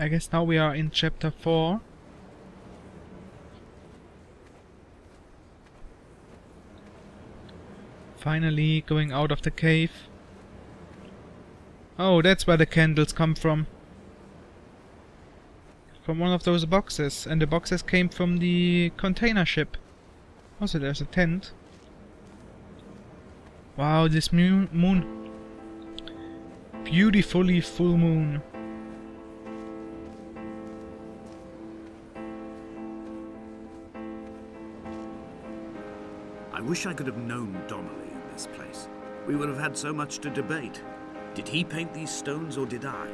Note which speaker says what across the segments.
Speaker 1: I guess now we are in chapter 4. Finally going out of the cave. Oh, that's where the candles come from. From one of those boxes. And the boxes came from the container ship. Also, there's a tent. Wow, this moon. Beautifully full moon.
Speaker 2: I wish I could have known Donnelly in this place. We would have had so much to debate. Did he paint these stones or did I?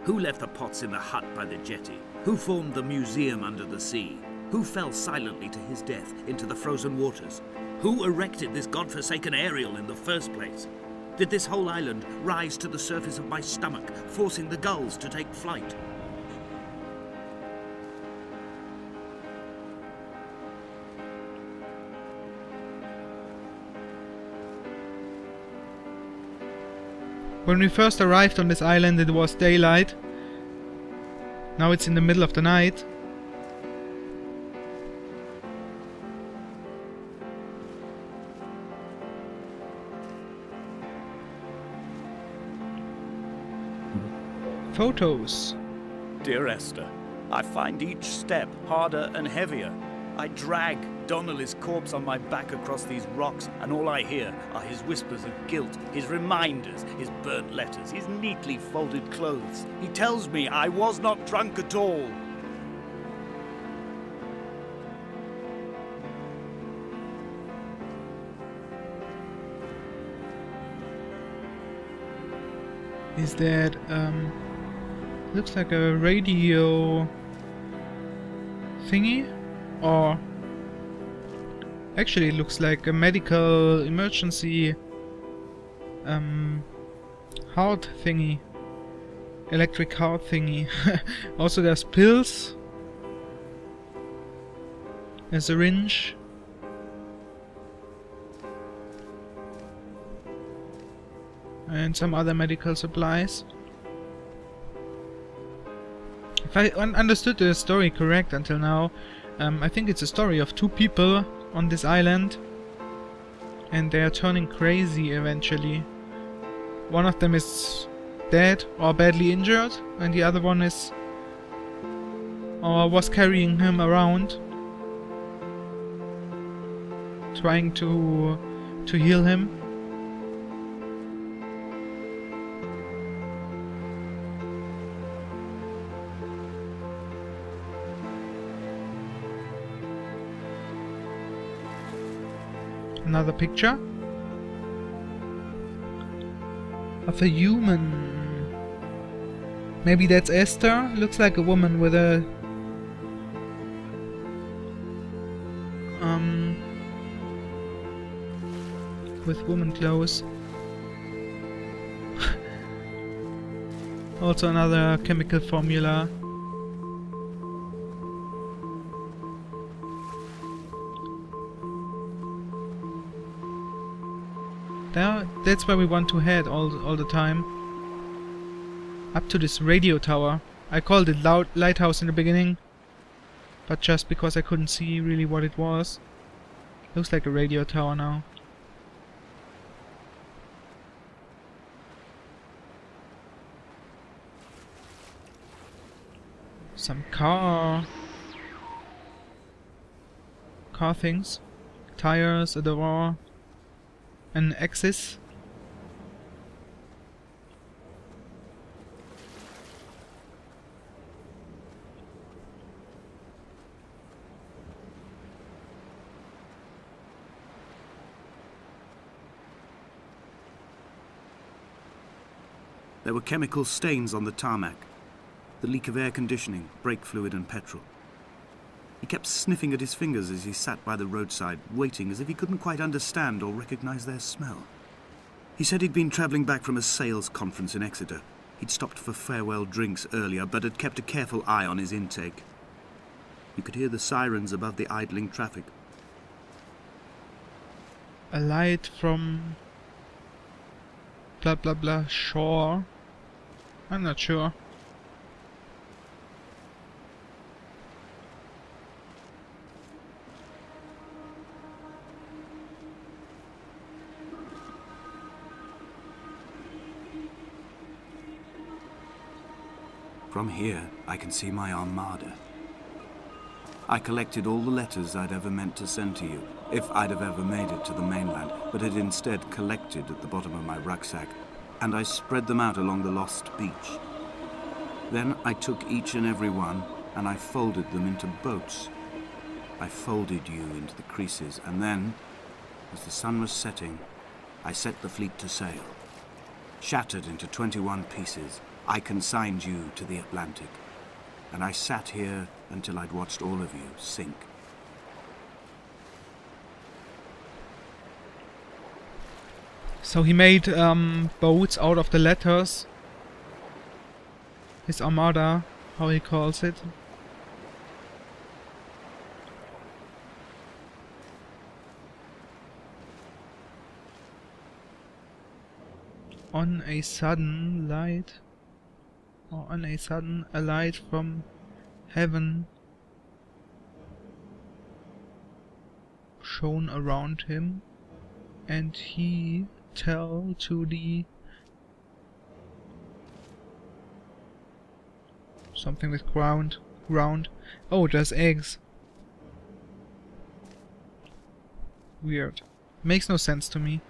Speaker 2: Who left the pots in the hut by the jetty? Who formed the museum under the sea? Who fell silently to his death into the frozen waters? Who erected this godforsaken aerial in the first place? Did this whole island rise to the surface of my stomach, forcing the gulls to take flight?
Speaker 1: When we first arrived on this island it was daylight. Now it's in the middle of the night. Photos.
Speaker 2: Dear Esther, I find each step harder and heavier. I drag Donnelly's corpse on my back across these rocks, and all I hear are his whispers of guilt, his reminders, his burnt letters, his neatly folded clothes. He tells me I was not drunk at all.
Speaker 1: Is that, looks like a radio thingy? Or actually it looks like a medical emergency heart thingy. Electric heart thingy. Also there's pills. A syringe. And some other medical supplies. If I understood the story correct until now, I think it's a story of two people on this island and they are turning crazy eventually. One of them is dead or badly injured and the other one is or was carrying him around, trying to heal him. Another picture of a human. Maybe that's Esther. Looks like a woman with a with woman clothes. Also another chemical formula. That's where we want to head all the time. Up to this radio tower. I called it lighthouse in the beginning, but just because I couldn't see really what it was. Looks like a radio tower now. Some car things. Tires, a door. An axis.
Speaker 2: There were chemical stains on the tarmac. The leak of air conditioning, brake fluid and petrol. He kept sniffing at his fingers as he sat by the roadside, waiting as if he couldn't quite understand or recognize their smell. He said he'd been travelling back from a sales conference in Exeter. He'd stopped for farewell drinks earlier, but had kept a careful eye on his intake. You could hear the sirens above the idling traffic.
Speaker 1: A light from blah blah blah shore. I'm not sure.
Speaker 2: From here, I can see my armada. I collected all the letters I'd ever meant to send to you, if I'd have ever made it to the mainland, but had instead collected at the bottom of my rucksack, and I spread them out along the lost beach. Then I took each and every one, and I folded them into boats. I folded you into the creases, and then, as the sun was setting, I set the fleet to sail. Shattered into 21 pieces, I consigned you to the Atlantic, and I sat here until I'd watched all of you sink.
Speaker 1: So he made boats out of the letters. His armada, how he calls it. On a sudden light, or on a sudden a light from heaven shone around him, and he tell to the something with ground. Oh, there's eggs. Weird. Makes no sense to me.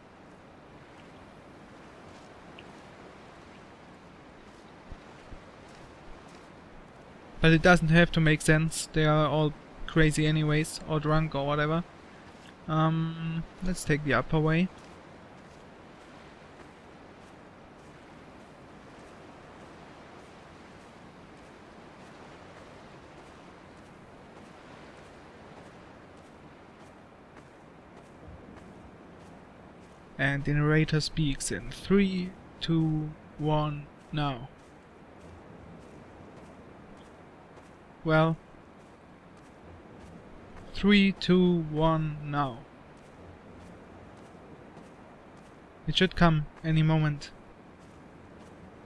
Speaker 1: But it doesn't have to make sense. They are all crazy anyways, or drunk or whatever. Let's take the upper way. And the narrator speaks in 3, 2, 1, now. Well, 3, 2, 1, now. It should come any moment.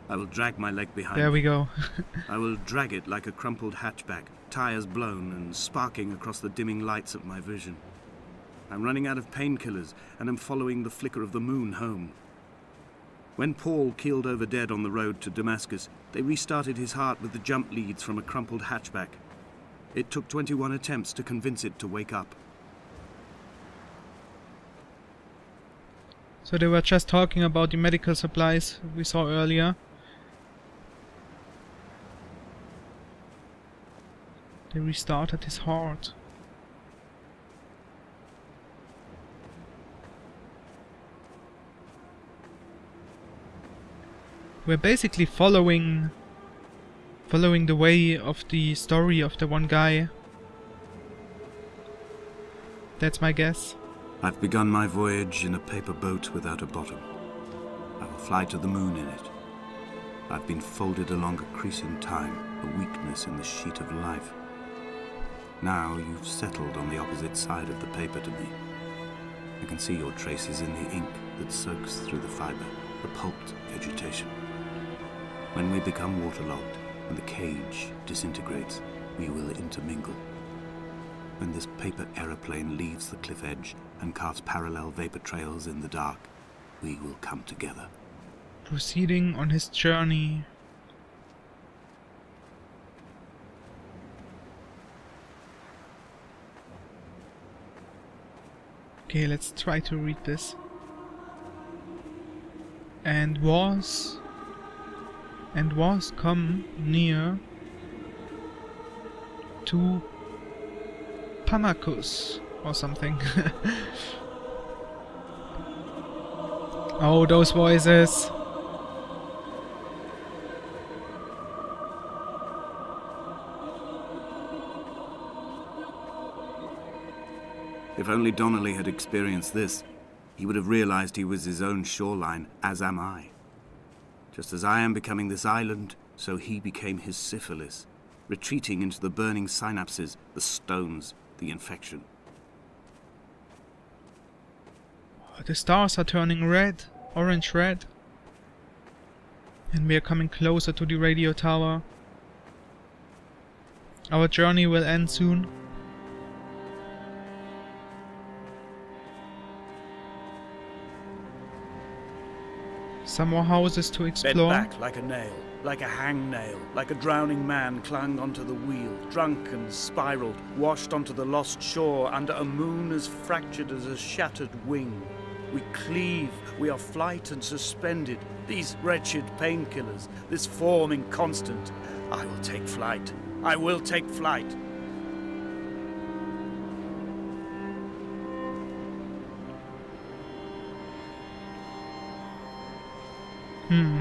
Speaker 2: I will drag my leg behind.
Speaker 1: There we go.
Speaker 2: I will drag it like a crumpled hatchback, tires blown and sparking across the dimming lights of my vision. I'm running out of painkillers and am following the flicker of the moon home. When Paul keeled over dead on the road to Damascus, they restarted his heart with the jump leads from a crumpled hatchback. It took 21 attempts to convince it to wake up.
Speaker 1: So they were just talking about the medical supplies we saw earlier. They restarted his heart. We're basically following the way of the story of the one guy. That's my guess.
Speaker 2: I've begun my voyage in a paper boat without a bottom. I will fly to the moon in it. I've been folded along a crease in time, a weakness in the sheet of life. Now you've settled on the opposite side of the paper to me. I can see your traces in the ink that soaks through the fiber, the pulped vegetation. When we become waterlogged and the cage disintegrates, we will intermingle. When this paper aeroplane leaves the cliff edge and carves parallel vapor trails in the dark, we will come together.
Speaker 1: Proceeding on his journey. Okay, let's try to read this. And was come near to Pamacus or something. Oh, those voices.
Speaker 2: If only Donnelly had experienced this, he would have realized he was his own shoreline, as am I. Just as I am becoming this island, so he became his syphilis, retreating into the burning synapses, the stones, the infection.
Speaker 1: The stars are turning red, orange red. And we are coming closer to the radio tower. Our journey will end soon. Some more houses to
Speaker 2: Bent
Speaker 1: explore.
Speaker 2: back like a nail, like a hangnail, like a drowning man clung onto the wheel, drunk and spiraled, washed onto the lost shore under a moon as fractured as a shattered wing. We cleave, we are flight and suspended, these wretched painkillers, this form inconstant. I will take flight. I will take flight.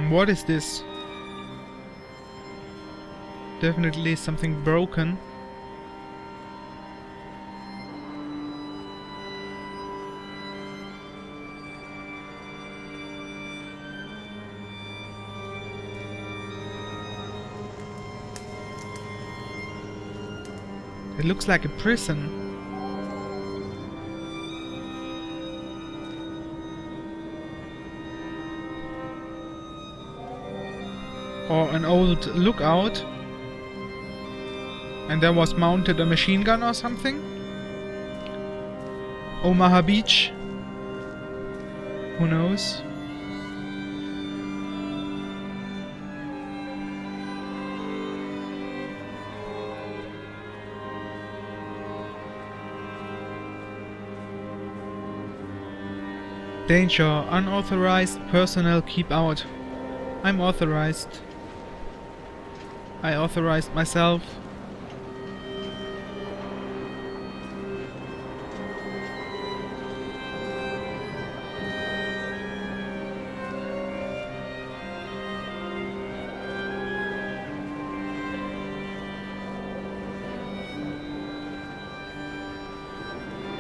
Speaker 1: What is this? Definitely something broken. It looks like a prison. Or an old lookout. And there was mounted a machine gun or something. Omaha Beach. Who knows? Danger. Unauthorized personnel keep out. I'm authorized. I authorized myself.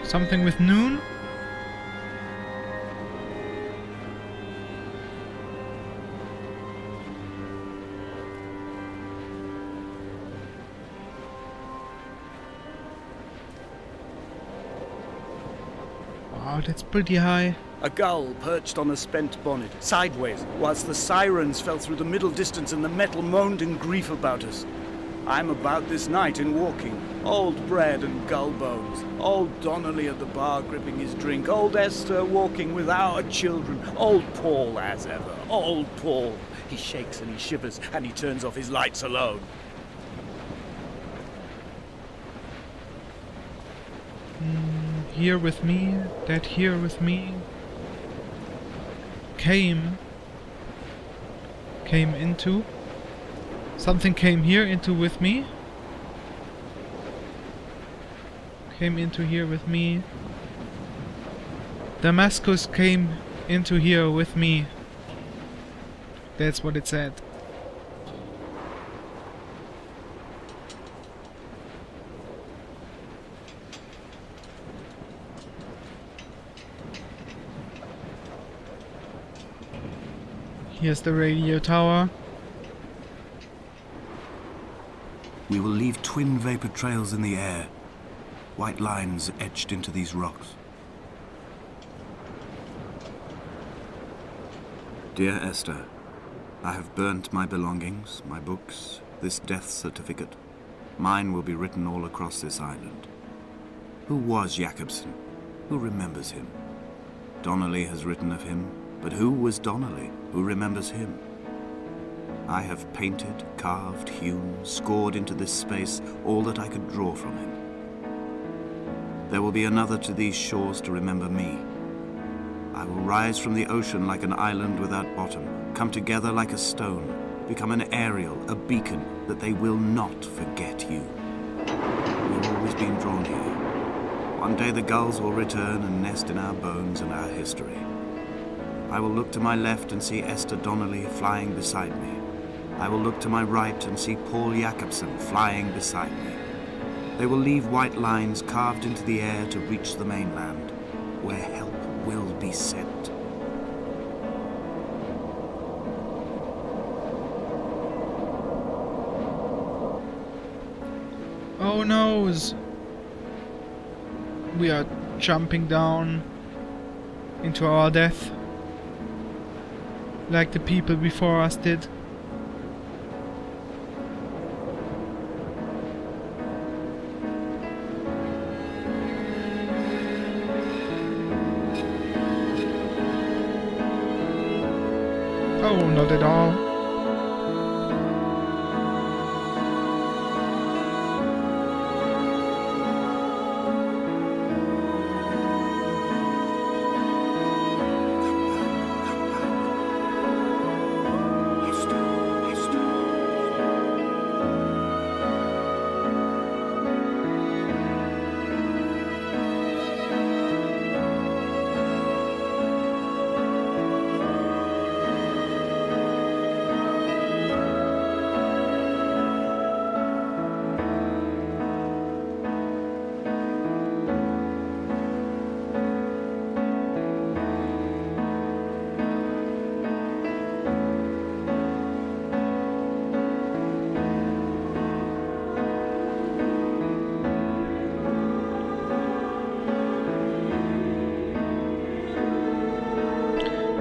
Speaker 1: Something with noon? Wow, that's pretty high.
Speaker 2: A gull perched on a spent bonnet, sideways, whilst the sirens fell through the middle distance and the metal moaned in grief about us. I'm about this night in walking, old bread and gull bones, old Donnelly at the bar gripping his drink, old Esther walking with our children, old Paul as ever, old Paul. He shakes and he shivers and he turns off his lights alone.
Speaker 1: Here with me, that here with me. Came into. Something came here into with me. Came into here with me. Damascus came into here with me. That's what it said. Here's the radio tower.
Speaker 2: We will leave twin vapor trails in the air, white lines etched into these rocks. Dear Esther, I have burnt my belongings, my books, this death certificate. Mine will be written all across this island. Who was Jakobsen? Who remembers him? Donnelly has written of him, but who was Donnelly? Who remembers him? I have painted, carved, hewn, scored into this space all that I could draw from him. There will be another to these shores to remember me. I will rise from the ocean like an island without bottom, come together like a stone, become an aerial, a beacon, that they will not forget you. We've always been drawn here. One day the gulls will return and nest in our bones and our history. I will look to my left and see Esther Donnelly flying beside me. I will look to my right and see Paul Jakobsen flying beside me. They will leave white lines carved into the air to reach the mainland, where help will be sent.
Speaker 1: Oh noes! We are jumping down into our death, like the people before us did. No, not at all.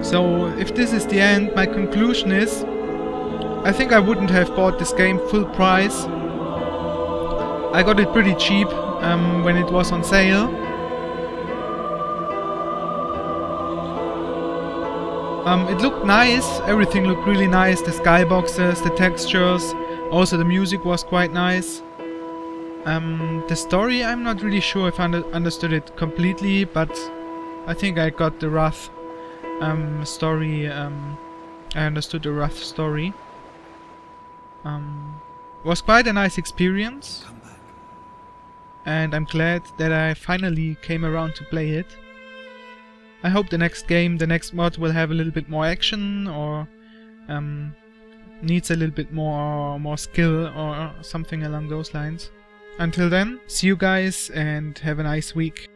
Speaker 1: So, if this is the end, my conclusion is, I think I wouldn't have bought this game full price. I got it pretty cheap when it was on sale. It looked nice, everything looked really nice, the skyboxes, the textures, also the music was quite nice. The story, I'm not really sure if I understood it completely, but I think I got the rough story. I understood the rough story. Was quite a nice experience, and I'm glad that I finally came around to play it. I hope the next game, the next mod will have a little bit more action, or needs a little bit more skill or something along those lines. Until then, see you guys and have a nice week.